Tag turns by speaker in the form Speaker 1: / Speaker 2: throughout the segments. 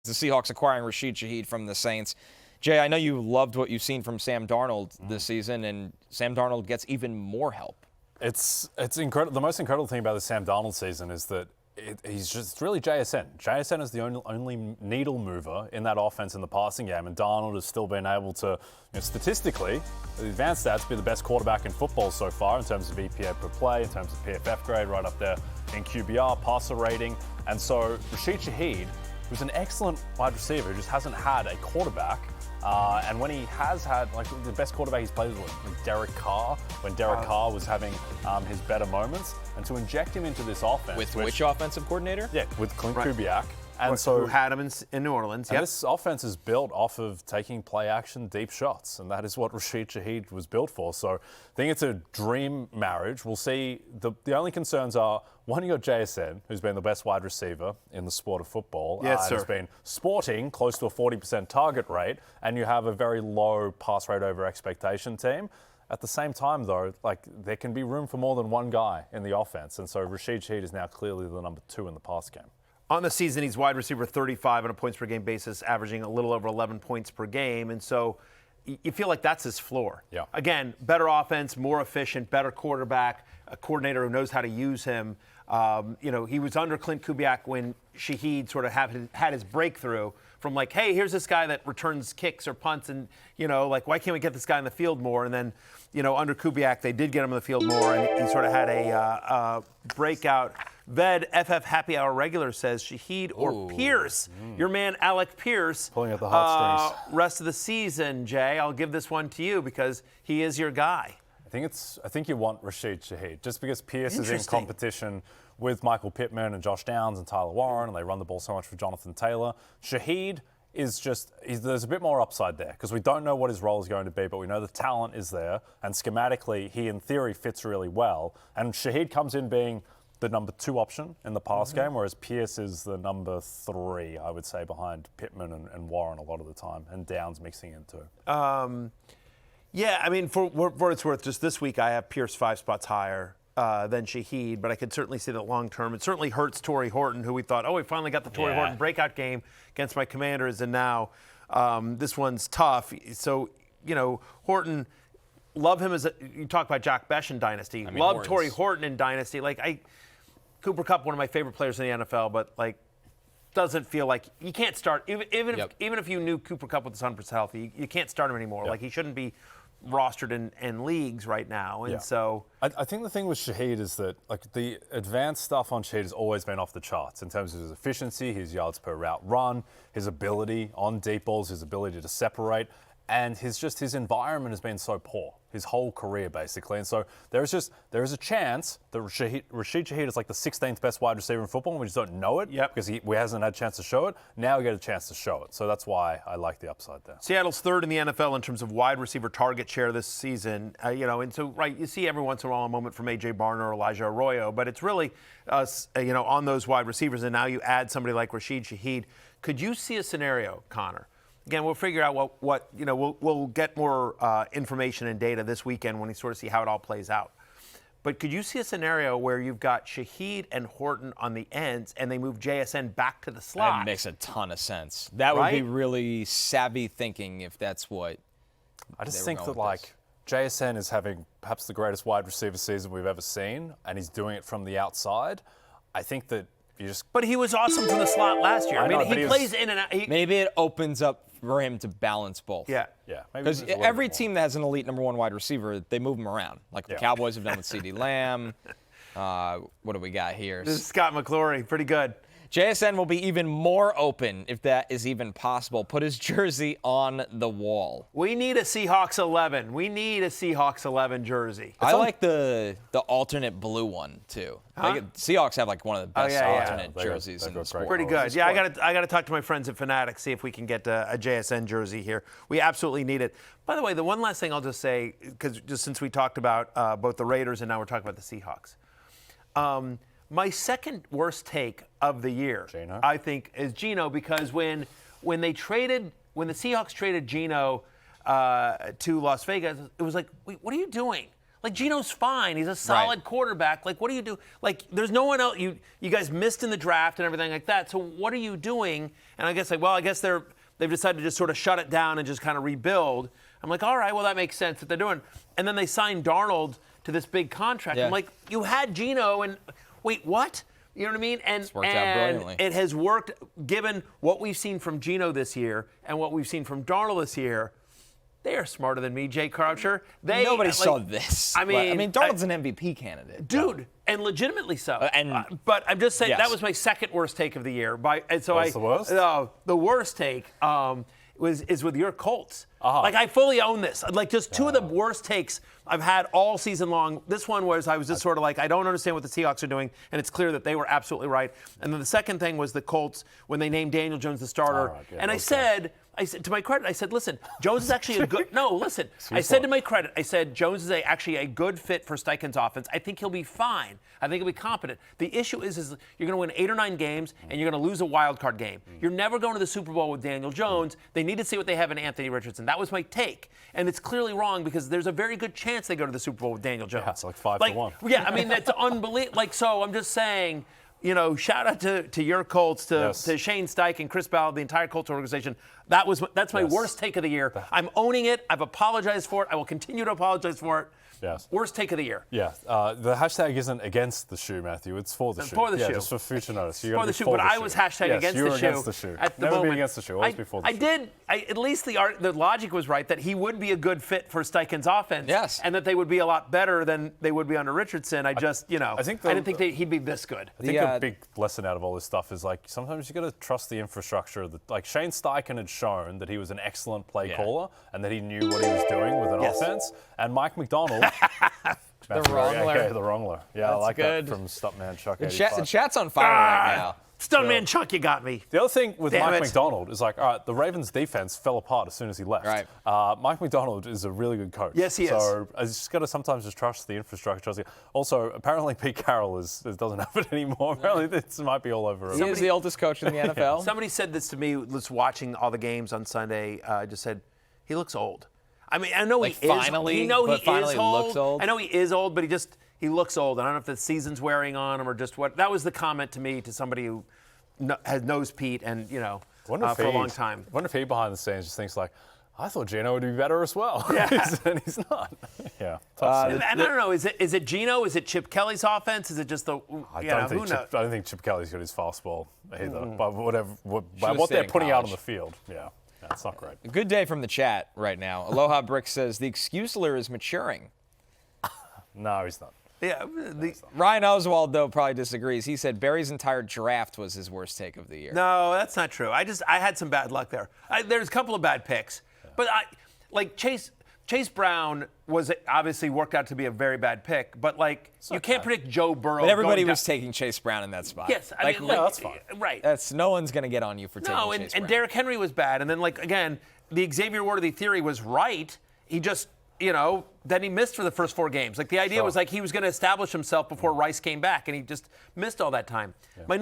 Speaker 1: The Seahawks acquiring Rashid Shaheed from the Saints. Jay, I know you loved what you've seen from Sam Darnold this season, and Sam Darnold gets even more help.
Speaker 2: It's incredible. The most incredible thing about the Sam Darnold season is that he's just really JSN. JSN is the only needle mover in that offense in the passing game, and Darnold has still been able to, statistically, the advanced stats, be the best quarterback in football so far in terms of EPA per play, in terms of PFF grade, right up there in QBR, passer rating. And so Rashid Shaheed, who's an excellent wide receiver, who just hasn't had a quarterback. And when he has had, the best quarterback he's played with Derek Carr, when Derek Carr was having his better moments. And to inject him into this offense.
Speaker 1: With which offensive coordinator?
Speaker 2: Yeah, with Clint Kubiak.
Speaker 3: And so who had him in New Orleans.
Speaker 2: And this offense is built off of taking play action deep shots, and that is what Rashid Shaheed was built for. So I think it's a dream marriage. We'll see. The only concerns are, one, you got JSN, who's been the best wide receiver in the sport of football.
Speaker 3: Yes, sir.
Speaker 2: Has been sporting close to a 40% target rate, and you have a very low pass rate over expectation team. At the same time, though, there can be room for more than one guy in the offense, and so Rashid Shaheed is now clearly the number 2 in the pass game.
Speaker 3: On the season, he's wide receiver 35 on a points per game basis, averaging a little over 11 points per game. And so you feel like that's his floor.
Speaker 2: Yeah.
Speaker 3: Again, better offense, more efficient, better quarterback, a coordinator who knows how to use him. He was under Clint Kubiak when Shaheed sort of had his breakthrough from hey, here's this guy that returns kicks or punts and, why can't we get this guy in the field more? And then, under Kubiak, they did get him in the field more, and he sort of had a breakout. Ved FF Happy Hour regular says Shaheed or Pierce. Your man Alec Pierce.
Speaker 2: Pulling at the heartstrings.
Speaker 3: Rest of the season, Jay. I'll give this one to you because he is your guy.
Speaker 2: I think you want Rashid Shaheed just because Pierce is in competition with Michael Pittman and Josh Downs and Tyler Warren, and they run the ball so much for Jonathan Taylor. Shaheed is there's a bit more upside there because we don't know what his role is going to be, but we know the talent is there, and schematically he in theory fits really well. And Shaheed comes in being the number 2 option in the pass game, whereas Pierce is the number 3, I would say, behind Pittman and Warren a lot of the time, and Downs mixing in too.
Speaker 3: Yeah, I mean, for what it's worth, just this week I have Pierce 5 spots higher than Shaheed, but I could certainly see that long term. It certainly hurts Torrey Horton, who we thought, we finally got the Torrey Horton breakout game against my Commanders, and now this one's tough. So, Horton, love him you talk about Jack Besh in Dynasty. Love Torrey Horton in Dynasty. Cooper Kupp, one of my favorite players in the NFL, but doesn't feel like you can't start even if you knew Cooper Kupp was 100% healthy, you can't start him anymore. He shouldn't be rostered in leagues right now, and so
Speaker 2: I think the thing with Shaheed is that the advanced stuff on Shaheed has always been off the charts in terms of his efficiency, his yards per route run, his ability on deep balls, his ability to separate. And his environment has been so poor his whole career, basically. And so there is a chance that Rashid Shaheed is the 16th best wide receiver in football, and we just don't know it because he hasn't had a chance to show it. Now we get a chance to show it. So that's why I like the upside there.
Speaker 3: Seattle's 3rd in the NFL in terms of wide receiver target share this season. And so, you see every once in a while a moment from A.J. Barner or Elijah Arroyo, but it's really, on those wide receivers, and now you add somebody like Rashid Shaheed. Could you see a scenario, Connor? Again, we'll figure out we'll get more information and data this weekend when we sort of see how it all plays out. But could you see a scenario where you've got Shaheed and Horton on the ends and they move JSN back to the slot?
Speaker 1: That makes a ton of sense. That would be really savvy thinking if that's what
Speaker 2: I just think that JSN is having perhaps the greatest wide receiver season we've ever seen, and he's doing it from the outside. I think that But
Speaker 3: he was awesome from the slot last year. He plays in and out.
Speaker 1: Maybe it opens up for him to balance both.
Speaker 3: Yeah.
Speaker 1: Because every team that has an elite number 1 wide receiver, they move him around. The Cowboys have done with CeeDee Lamb. What do we got here?
Speaker 3: This is Scott McClory. Pretty good.
Speaker 1: JSN will be even more open, if that is even possible. Put his jersey on the wall.
Speaker 3: We need a Seahawks 11. We need a Seahawks 11 jersey.
Speaker 1: I like the alternate blue one, too. Seahawks have one of the best alternate jerseys in the sport.
Speaker 3: Pretty good. Yeah, I got to talk to my friends at Fanatics, see if we can get a JSN jersey here. We absolutely need it. By the way, the one last thing I'll just say, because just since we talked about both the Raiders and now we're talking about the Seahawks. My second worst take of the year, I think, is Geno, because when the Seahawks traded Geno to Las Vegas, it was wait, what are you doing? Like, Geno's fine. He's a solid quarterback. Like, what do you do? Like, there's no one else. You guys missed in the draft and everything like that. So what are you doing? And I guess, they've decided to just sort of shut it down and just kind of rebuild. I'm like, all right, well, that makes sense that they're doing. And then they signed Darnold to this big contract. I'm like, you had Geno, and wait, what? You know what I mean? And
Speaker 1: it's worked out brilliantly.
Speaker 3: It has worked, given what we've seen from Geno this year and what we've seen from Darnold this year. They are smarter than me, Jay Croucher.
Speaker 1: Nobody saw this.
Speaker 3: I mean,
Speaker 1: Darnold's an MVP candidate.
Speaker 3: Dude, and legitimately so.
Speaker 1: But
Speaker 3: I'm just saying, that was my second worst take of the year.
Speaker 2: The worst?
Speaker 3: The worst take is with your Colts. Like, I fully own this. Like, just two of the worst takes I've had all season long. This one was I was just sort of like, I don't understand what the Seahawks are doing, and it's clear that they were absolutely right. And then the second thing was the Colts when they named Daniel Jones the starter. I said, to my credit, I said, listen, Jones is actually a good. No, listen. I said to my credit, I said Jones is actually a good fit for Steichen's offense. I think he'll be fine. I think he'll be competent. The issue is you're going to win 8 or 9 games and you're going to lose a wild card game. You're never going to the Super Bowl with Daniel Jones. They need to see what they have in Anthony Richardson. That was my take, and it's clearly wrong because there's a very good chance they go to the Super Bowl with Daniel Jones.
Speaker 2: Yeah, it's like 5-1.
Speaker 3: Yeah, I mean, that's unbelievable. Like, so I'm just saying. Shout out to your Colts, to Shane Steichen, Cris, the entire Colts organization. That's my worst take of the year. I'm owning it. I've apologized for it. I will continue to apologize for it.
Speaker 2: Yes.
Speaker 3: Worst take of the year.
Speaker 2: Yeah. The hashtag isn't against the shoe, Matthew. It's for the shoe.
Speaker 3: For the shoe.
Speaker 2: Just for future notice.
Speaker 3: For the shoe, but I was hashtag against the shoe.
Speaker 2: Yes, you were against the shoe.
Speaker 3: At the
Speaker 2: Never
Speaker 3: moment.
Speaker 2: be against the shoe. Always before the shoe.
Speaker 3: At least the logic was right that he would be a good fit for Steichen's offense.
Speaker 1: Yes.
Speaker 3: And that they would be a lot better than they would be under Richardson. I didn't think he'd be this good.
Speaker 2: I think a big lesson out of all this stuff is, like, sometimes you got to trust the infrastructure. Like, Shane Steichen had shown that he was an excellent play caller and that he knew what he was doing with an offense. And Mike McDonald.
Speaker 1: The Wrongler.
Speaker 2: Okay, the Wrongler. Yeah, I like
Speaker 1: good.
Speaker 2: that from Stuntman Chuck.
Speaker 1: The chat's on fire right now.
Speaker 3: Stuntman Chuck, you got me.
Speaker 2: The other thing with Mike
Speaker 3: it.
Speaker 2: McDonald is, like, all right, the Ravens' defense fell apart as soon as he left.
Speaker 1: Right.
Speaker 2: Mike McDonald is a really good coach.
Speaker 3: Yes, he is.
Speaker 2: So I just got to sometimes just trust the infrastructure. Also, apparently Pete Carroll doesn't have it anymore. Apparently this might be all over.
Speaker 1: He is the oldest coach in the NFL.
Speaker 3: Somebody said this to me, was watching all the games on Sunday. Just said, he looks old. I mean, I know he is.
Speaker 1: Finally,
Speaker 3: he
Speaker 1: finally
Speaker 3: is old.
Speaker 1: looks old.
Speaker 3: I know he is old, but he looks old. I don't know if the season's wearing on him or just what. That was the comment to me, to somebody who knows Pete and, for a long time.
Speaker 2: I wonder if he behind the scenes just thinks, like, I thought Geno would be better as well.
Speaker 3: Yeah.
Speaker 2: And he's not. Yeah.
Speaker 3: And I don't know, is it Geno? Is it Chip Kelly's offense? Is it just the,
Speaker 2: I don't think Chip Kelly's got his fastball either. But what they're putting out on the field. Yeah. It's not great.
Speaker 1: A good day from the chat right now. Aloha Brick says, the excuse-ler is maturing.
Speaker 2: No, he's not.
Speaker 3: Yeah.
Speaker 1: Ryan Oswald, though, probably disagrees. He said Barry's entire draft was his worst take of the year.
Speaker 3: No, that's not true. I had some bad luck there. There's a couple of bad picks. But Chase Brown was obviously worked out to be a very bad pick, but you can't predict Joe Burrow.
Speaker 1: But everybody was taking Chase Brown in that spot.
Speaker 3: Yes,
Speaker 2: that's fine.
Speaker 3: Right.
Speaker 1: No one's going to get on you for taking Chase Brown.
Speaker 3: And Derrick Henry was bad. And then, again, the Xavier Worthy theory was right. He just, then he missed for the first 4 games. The idea was he was going to establish himself before Rice came back, and he just missed all that time. Yeah.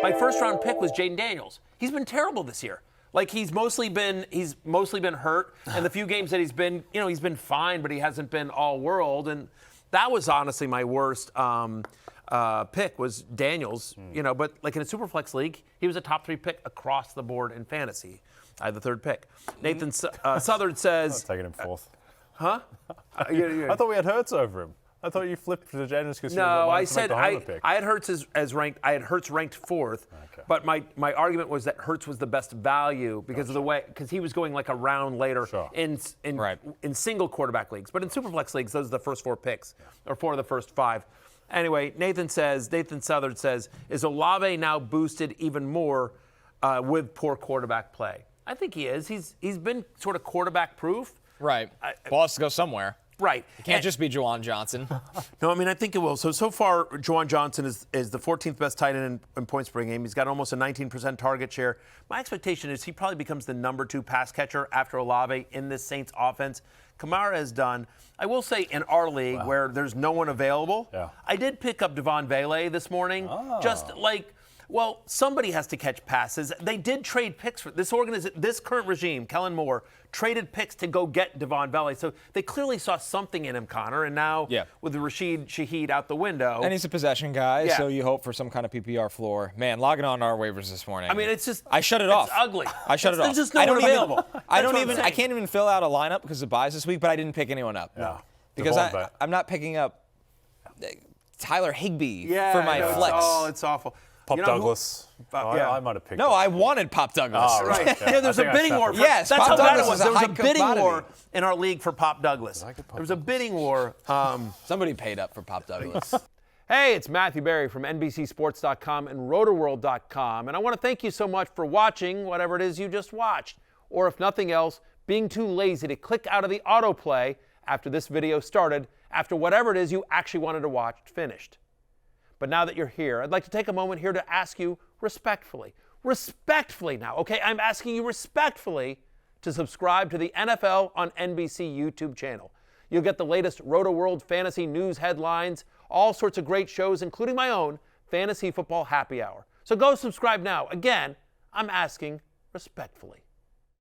Speaker 3: My first round pick was Jaden Daniels. He's been terrible this year. He's mostly been hurt, and the few games that he's been, he's been fine, but he hasn't been all world. And that was honestly my worst pick was Daniels. But in a Superflex league, he was a top 3 pick across the board in fantasy. I had the 3rd pick. Nathan Southard says,
Speaker 2: I'm taking him 4th.
Speaker 3: Huh?
Speaker 2: I thought we had Hurts over him. I thought you flipped to Daniels because
Speaker 3: I said I had Hurts as ranked. I had Hurts ranked 4th, but my argument was that Hurts was the best value because of the way he was going a round later in single quarterback leagues, but in Superflex leagues those are the first 4 picks or 4 of the first 5. Anyway, Nathan Southard says, is Olave now boosted even more with poor quarterback play? I think he is. He's been sort of quarterback proof.
Speaker 1: Right. Ball has to go somewhere.
Speaker 3: Right.
Speaker 1: It can't just be Juwan Johnson.
Speaker 3: No, I mean, I think it will. So far, Juwan Johnson is the 14th best tight end in points per game. He's got almost a 19% target share. My expectation is he probably becomes the number 2 pass catcher after Olave in this Saints offense. Kamara has done. I will say in our league where there's no one available, I did pick up Devon Vele this morning. Just Well, somebody has to catch passes. They did trade picks for this organization. This current regime, Kellen Moore, traded picks to go get Devon Valley. So they clearly saw something in him, Connor. And now with the Rashid Shaheed out the window.
Speaker 1: And he's a possession guy, so you hope for some kind of PPR floor. Man, logging on our waivers this morning.
Speaker 3: I mean, it's just.
Speaker 1: I shut it off.
Speaker 3: It's ugly.
Speaker 1: I shut it off.
Speaker 3: There's just no one available.
Speaker 1: I can't even fill out a lineup because of buys this week, but I didn't pick anyone up.
Speaker 2: Yeah.
Speaker 1: Because I'm not picking up Tyler Higbee for my flex.
Speaker 3: It's awful.
Speaker 2: Pop Douglas. I might have picked.
Speaker 1: No, I wanted Pop Douglas.
Speaker 3: Oh, right. Yeah, there's a bidding war.
Speaker 1: Yes,
Speaker 3: that's
Speaker 1: Pop
Speaker 3: how bad it
Speaker 1: Douglas
Speaker 3: was.
Speaker 1: is a
Speaker 3: There was
Speaker 1: high
Speaker 3: a bidding
Speaker 1: commodity.
Speaker 3: war in our league for Pop Douglas. There was a bidding war.
Speaker 1: Somebody paid up for Pop Douglas.
Speaker 3: Hey, it's Matthew Berry from NBCSports.com and RotoWorld.com, and I want to thank you so much for watching whatever it is you just watched, or if nothing else, being too lazy to click out of the autoplay after this video started, after whatever it is you actually wanted to watch finished. But now that you're here, I'd like to take a moment here to ask you respectfully now, okay? I'm asking you respectfully to subscribe to the NFL on NBC YouTube channel. You'll get the latest Roto-World fantasy news headlines, all sorts of great shows, including my own Fantasy Football Happy Hour. So go subscribe now. Again, I'm asking respectfully.